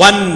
1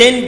10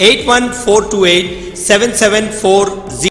81428774।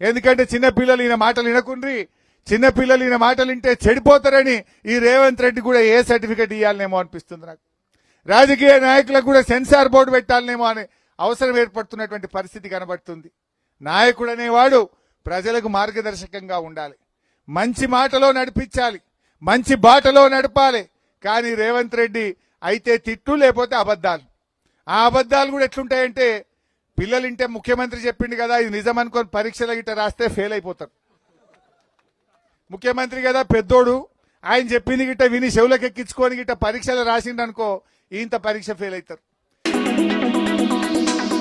ఎందుకంటే చిన్న పిల్లలు ఈయన మాటలు వినకుండ్రి, చిన్న పిల్లలు ఈయన మాటలు వింటే చెడిపోతారని ఈ రేవంత్ రెడ్డి కూడా ఏ సర్టిఫికెట్ ఇవ్వాలనేమో అనిపిస్తుంది నాకు. రాజకీయ నాయకులకు కూడా సెన్సార్ బోర్డు పెట్టాలనేమో అనే అవసరం ఏర్పడుతున్నటువంటి పరిస్థితి కనబడుతుంది. నాయకుడు అనేవాడు ప్రజలకు మార్గదర్శకంగా ఉండాలి, మంచి మాటలో నడిపించాలి, మంచి బాటలో నడపాలి. కానీ రేవంత్ రెడ్డి అయితే తిట్టు లేకపోతే అబద్ధాలు. ఆ అబద్ధాలు కూడా ఎట్లుంటాయంటే పిల్లలు ఇంటే ముఖ్యమంత్రి చెప్పిండు కదా ఇది నిజం అనుకొని పరీక్షల గిట్ట రాస్తే ఫెయిల్ అయిపోతారు. ముఖ్యమంత్రి కదా పెద్దోడు, ఆయన చెప్పింది గిట్ట విని చెవులకు ఎక్కించుకొని గిట్ట పరీక్షలు రాసిండనుకో ఇంత పరీక్ష ఫెయిల్ అవుతారు.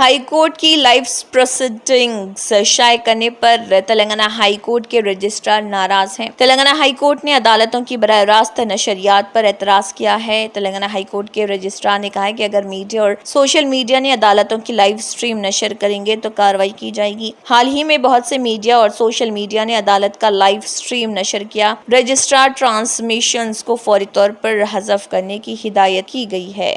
ہائی کورٹ کی لائیو پروسیڈنگز شائع کرنے پر تلنگانہ ہائی کورٹ کے رجسٹرار ناراض ہیں۔ تلنگانہ ہائی کورٹ نے عدالتوں کی براہ راست نشریات پر اعتراض کیا ہے۔ تلنگانہ ہائی کورٹ کے رجسٹرار نے کہا ہے کہ اگر میڈیا اور سوشل میڈیا نے عدالتوں کی لائیو سٹریم نشر کریں گے تو کارروائی کی جائے گی۔ حال ہی میں بہت سے میڈیا اور سوشل میڈیا نے عدالت کا لائیو سٹریم نشر کیا۔ رجسٹرار ٹرانسمیشنز کو فوری طور پر حذف کرنے کی ہدایت کی گئی ہے۔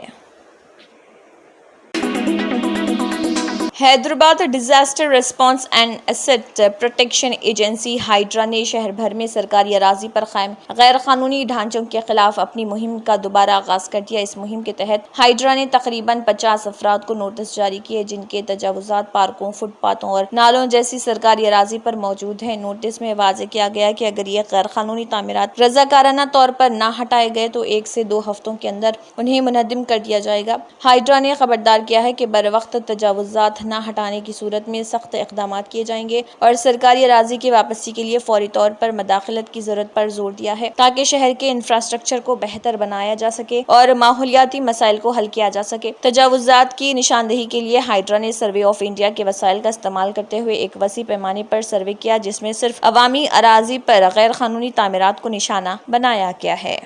Hyderabad disaster response and asset protection agency Hydraa نے شہر بھر میں سرکاری اراضی پر قائم غیر قانونی ڈھانچوں کے خلاف اپنی مہم کا دوبارہ آغاز کر دیا۔ اس مہم کے تحت ہائیڈرا نے تقریباً 50 افراد کو نوٹس جاری کیے جن کے تجاوزات پارکوں، فٹ پاتھوں اور نالوں جیسی سرکاری اراضی پر موجود ہیں۔ نوٹس میں واضح کیا گیا کہ اگر یہ غیر قانونی تعمیرات رضاکارانہ طور پر نہ ہٹائے گئے تو 1 سے 2 ہفتوں کے اندر انہیں منہدم کر دیا جائے گا۔ ہائیڈرا نے خبردار کیا ہے کہ بروقت تجاوزات نہ ہٹانے کی صورت میں سخت اقدامات کیے جائیں گے اور سرکاری اراضی کی واپسی کے لیے فوری طور پر مداخلت کی ضرورت پر زور دیا ہے تاکہ شہر کے انفراسٹرکچر کو بہتر بنایا جا سکے اور ماحولیاتی مسائل کو حل کیا جا سکے۔ تجاوزات کی نشاندہی کے لیے ہائیڈرا نے سروے آف انڈیا کے وسائل کا استعمال کرتے ہوئے ایک وسیع پیمانے پر سروے کیا جس میں صرف عوامی اراضی پر غیر قانونی تعمیرات کو نشانہ بنایا گیا ہے۔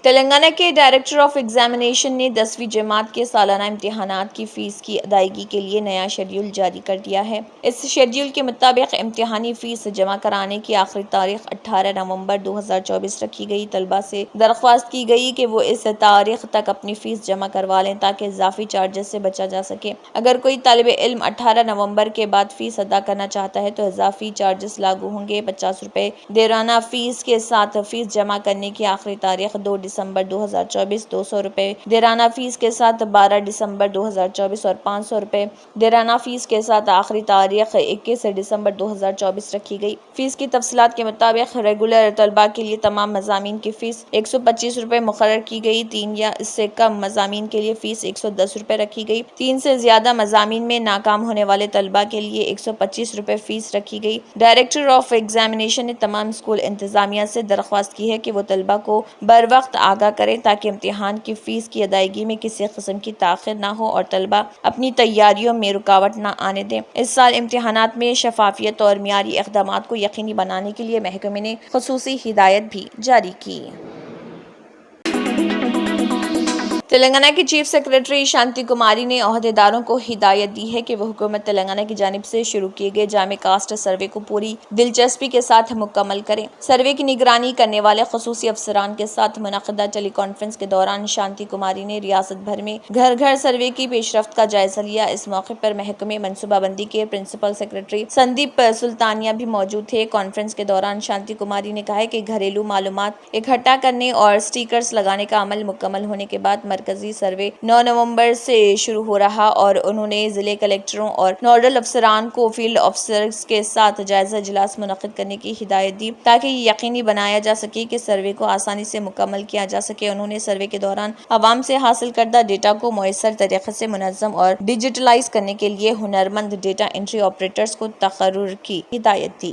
تلنگانہ کے ڈائریکٹر آف ایگزامینیشن نے 10ویں جماعت کے سالانہ امتحانات کی فیس کی ادائیگی کے لیے نیا شیڈول جاری کر دیا ہے۔ اس شیڈول کے مطابق امتحانی فیس جمع کرانے کی آخری تاریخ 18 نومبر 2024 رکھی گئی۔ طلبہ سے درخواست کی گئی کہ وہ اس تاریخ تک اپنی فیس جمع کروا لیں تاکہ اضافی چارجز سے بچا جا سکے۔ اگر کوئی طالب علم 18 نومبر کے بعد فیس ادا کرنا چاہتا ہے تو اضافی چارجز لاگو ہوں گے۔ 50 روپے دیرانہ فیس کے ساتھ فیس جمع کرنے کی آخری تاریخ 2 دسمبر 2024، 200 روپے دیرانہ فیس کے ساتھ 12 دسمبر 2024 اور 500 روپے دیرانہ فیس کے ساتھ آخری تاریخ 21 دسمبر 2024 رکھی گئی۔ فیس کی تفصیلات کے مطابق ریگولر طلبہ کے لیے تمام مضامین کی فیس 125 روپے مقرر کی گئی۔ 3 یا اس سے کم مضامین کے لیے فیس 110 روپے رکھی گئی۔ 3 سے زیادہ مضامین میں ناکام ہونے والے طلبہ کے لیے 125 روپے فیس رکھی گئی۔ ڈائریکٹر آف ایگزامینیشن نے تمام اسکول انتظامیہ سے درخواست کی ہے کہ وہ طلبہ کو بروقت آگاہ کریں تاکہ امتحان کی فیس کی ادائیگی میں کسی قسم کی تاخیر نہ ہو اور طلبہ اپنی تیاریوں میں رکاوٹ نہ آنے دیں۔ اس سال امتحانات میں شفافیت اور معیاری اقدامات کو یقینی بنانے کے لیے محکمے نے خصوصی ہدایت بھی جاری کی۔ تلنگانہ کی چیف سیکرٹری شانتی کماری نے عہدیداروں کو ہدایت دی ہے کہ وہ حکومت تلنگانہ کی جانب سے شروع کیے گئے جامع کاسٹ سروے کو پوری دلچسپی کے ساتھ مکمل کریں۔ سروے کی نگرانی کرنے والے خصوصی افسران کے ساتھ منعقدہ ٹیلی کانفرنس کے دوران شانتی کماری نے ریاست بھر میں گھر گھر سروے کی پیش رفت کا جائزہ لیا۔ اس موقع پر محکمہ منصوبہ بندی کے پرنسپل سیکرٹری سندیپ سلطانیہ بھی موجود تھے۔ کانفرنس کے دوران شانتی کماری نے کہا کہ گھریلو معلومات اکٹھا کرنے اور سٹیکرز لگانے کا عمل مکمل ہونے کے بعد مرکزی سروے 9 نومبر سے شروع ہو رہا اور انہوں نے ضلع کلکٹروں اور نوڈل افسران کو فیلڈ افسرز کے ساتھ جائزہ اجلاس منعقد کرنے کی ہدایت دی تاکہ یہ یقینی بنایا جا سکے کہ سروے کو آسانی سے مکمل کیا جا سکے۔ انہوں نے سروے کے دوران عوام سے حاصل کردہ ڈیٹا کو مؤثر طریقے سے منظم اور ڈیجیٹلائز کرنے کے لیے ہنرمند ڈیٹا انٹری آپریٹرز کو تقرر کی ہدایت دی۔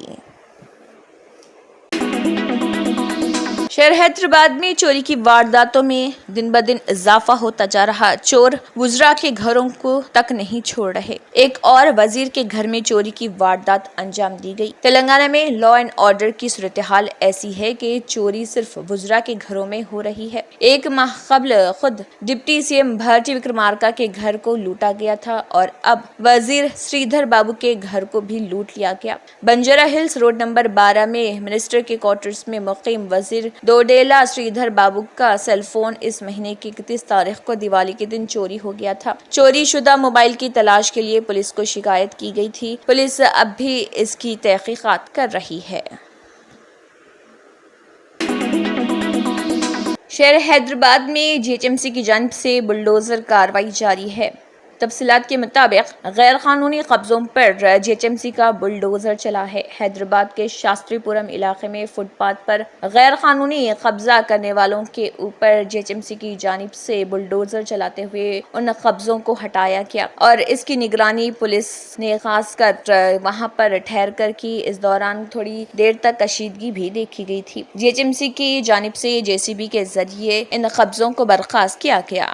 شہر حیدرآباد میں چوری کی وارداتوں میں دن بدن اضافہ ہوتا جا رہا۔ چور وزراء کے گھروں کو تک نہیں چھوڑ رہے۔ ایک اور وزیر کے گھر میں چوری کی واردات انجام دی گئی۔ تلنگانہ میں لا اینڈ آرڈر کی صورتحال ایسی ہے کہ چوری صرف وزراء کے گھروں میں ہو رہی ہے۔ 1 ماہ قبل خود ڈپٹی سی ایم بھارتی وکرمارکا کے گھر کو لوٹا گیا تھا اور اب وزیر سریدھر بابو کے گھر کو بھی لوٹ لیا گیا۔ بنجارہ ہلز روڈ نمبر 12 میں منسٹر کے کوارٹرز میں مقیم وزیر دوڈیلا سریدھر بابو کا سیل فون اس مہینے کی 31 تاریخ کو دیوالی کے دن چوری ہو گیا تھا۔ چوری شدہ موبائل کی تلاش کے لیے پولیس کو شکایت کی گئی تھی۔ پولیس اب بھی اس کی تحقیقات کر رہی ہے۔ شہر حیدرآباد میں جی ایچ ایم سی کی جانب سے بلڈوزر کارروائی جاری ہے۔ تفصیلات کے مطابق غیر قانونی قبضوں پر جی ایچ ایم سی کا بلڈوزر چلا ہے۔ حیدرآباد کے شاستری پورم علاقے میں فٹ پاتھ پر غیر قانونی قبضہ کرنے والوں کے اوپر جی ایچ ایم سی کی جانب سے بلڈوزر چلاتے ہوئے ان قبضوں کو ہٹایا گیا اور اس کی نگرانی پولیس نے خاص کر وہاں پر ٹھہر کر کی۔ اس دوران تھوڑی دیر تک کشیدگی بھی دیکھی گئی تھی۔ جی ایچ ایم سی کی جانب سے جے سی بی کے ذریعے ان قبضوں کو برخاست کیا گیا۔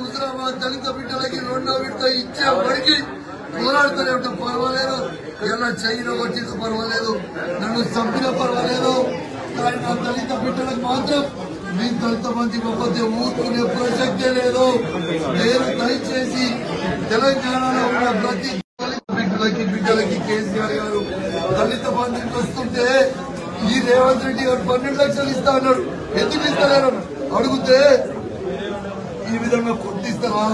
హుజరాబాద్ దళిత బిడ్డలకి రెండో విడత ఇచ్చేప్పటికీ పోరాడుతూనే ఉంటాం. పర్వాలేదు, ఎలా చైనా వచ్చినా పర్వాలేదు, నన్ను చంపిన పర్వాలేదు, కానీ నా దళిత బిడ్డలకు మాత్రం మీ దళిత మంది పోతే ఊరుకునే ప్రసక్తే లేదు. నేను దయచేసి తెలంగాణలో ఉన్న ప్రతి దళిత బిడ్డలకి కేసీఆర్ గారు దళిత బంధువులకు వస్తుంటే ఈ రేవంత్ రెడ్డి గారు 12 లక్షలు ఇస్తా అన్నాడు. ఎందుకు ఇస్తలేరు అడిగితే ఈ విధంగా కొట్టిస్తారా,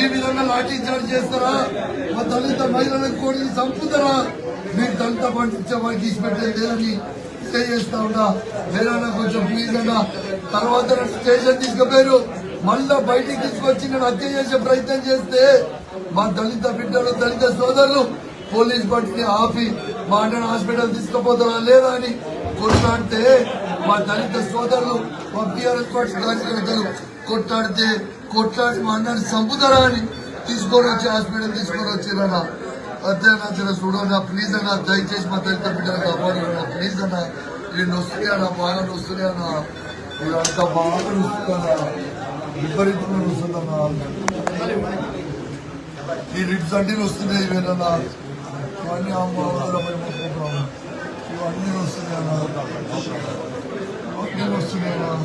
ఈ విధంగా లాఠీ చార్జ్ చేస్తారా, మా దళిత మహిళలకు కోడిని చంపుతారా, మీరు దళిత పండించే వారికి ఇచ్చిపెట్టేది లేదని చేస్తా ఉన్నా. వేరే కొంచెం ప్లీజ్ అన్నా. తర్వాత స్టేషన్ తీసుకుపోయారు, మళ్ళా బయటికి తీసుకొచ్చి నేను హత్య చేసే ప్రయత్నం చేస్తే మా దళిత బిడ్డలు దళిత సోదరులు పోలీస్ బండిని ఆపి మా అన్నను హాస్పిటల్ తీసుకుపోతారా లేదా అని కొట్లాడితే మా దళిత సోదరులు మా టీఆర్ఎస్ పార్టీ కార్యకర్తలు కొట్లాడి మా అన్నని చంపుతారా అని తీసుకొని వచ్చి హాస్పిటల్ తీసుకొని వచ్చిరన్నా. అదే నా జర చూడన్నా ప్లీజ్ అన్నా, దయచేసి మా దళిత బిడ్డలు కాపాడన్నా ప్లీజ్ అన్నా. నేను వస్తున్నాయి అన్న, బాగా వస్తున్నాయి అన్న, ఇదంతా బాగా వస్తుందన్నా, విపరీతంగా వస్తుందన్నా. ఈ రిట్స్ అంటే వస్తున్నాయి ఇవేనన్నా, ఇవన్నీ అమ్మ ఇవన్నీ వస్తున్నాయి అన్న, ఇవన్నీ వస్తున్నాయి అన్న.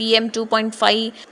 PM 2.5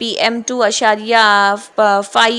PM 2.5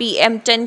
PM 10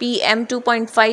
PM 2.5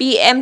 PM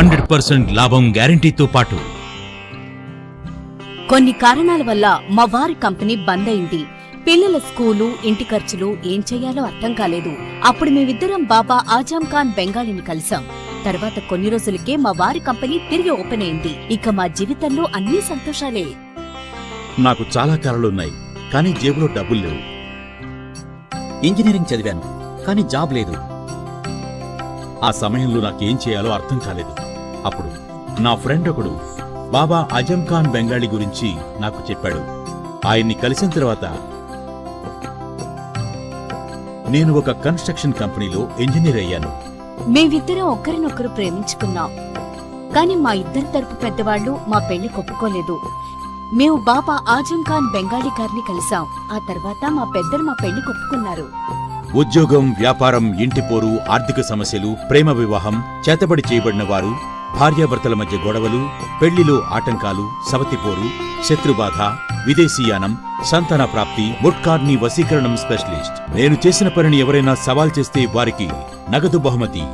100% లాభం గ్యారెంటీతో పాటు కొన్ని కారణాల వల్ల మా వారి కంపెనీ బంద్ అయింది. పిల్లల స్కూలు, ఇంటి ఖర్చులు ఏం చెయ్యాలో అర్థం కాలేదు. అప్పుడు మేమిద్దరం బాబా ఆజం ఖాన్ బెంగాలీని కలిసాం. తర్వాత కొన్ని రోజులకే మా వారి కంపెనీ తిరిగి ఓపెన్ అయింది. ఇక మా జీవితంలో అన్ని సంతోషాలే. నాకు చాలా కలలున్నాయి, కానీ జేబులో డబ్బులు లేవు. ఇంజనీరింగ్ చదివాను, కానీ జాబ్ లేదు. ఆ సమయంలో నాకేం చేయాలో అర్థం కాలేదు. అప్పుడు నా ఫ్రెండ్ ఒకడు బాబా ఆజం ఖాన్ బెంగాలీ గురించి నాకు చెప్పాడు. ఆయన్ని కలిసిన తర్వాత నేను ఒక కన్స్ట్రక్షన్ కంపెనీలో ఇంజనీర్ అయ్యాను. మేమిద్దరం ఒకరినొకరు ప్రేమించుకున్నాం. కాని మా ఇద్దరి తరపు పెద్దవాళ్లు మా పెళ్లి ఒప్పుకోలేదు. మేము బాబా ఆజం ఖాన్ బెంగాలీ గారిని కలిసాం. ఆ తర్వాత మా పెద్దలు మా పెళ్లి ఒప్పుకున్నారు. ఉద్యోగం, వ్యాపారం, ఇంటి పోరు, ఆర్థిక సమస్యలు, ప్రేమ వివాహం, చేతబడి చేయబడిన వారు, భార్యాభర్తల మధ్య గొడవలు, పెళ్లిలో ఆటంకాలు, సవతిపోరు, శత్రుబాధ, విదేశీయానం, సంతాన ప్రాప్తి, ముట్కార్ని వశీకరణం స్పెషలిస్ట్. నేను చేసిన పనిని ఎవరైనా సవాల్ చేస్తే వారికి నగదు బహుమతి.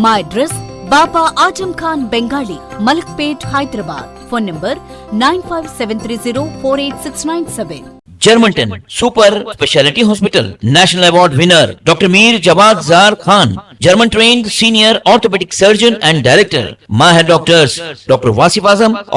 మా address Baba Azam Khan Bengali, Malakpet, Hyderabad. Phone number 9573048697. Germantown Super Speciality Hospital, National Award winner Dr. Mir Jawad Zar Khan, German trained senior orthopedic surgeon and director. Mahir doctors Dr. Wasif Azam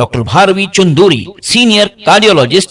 Dr. Bharvi Chunduri, senior cardiologist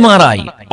MRI,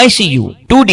ICU, 2D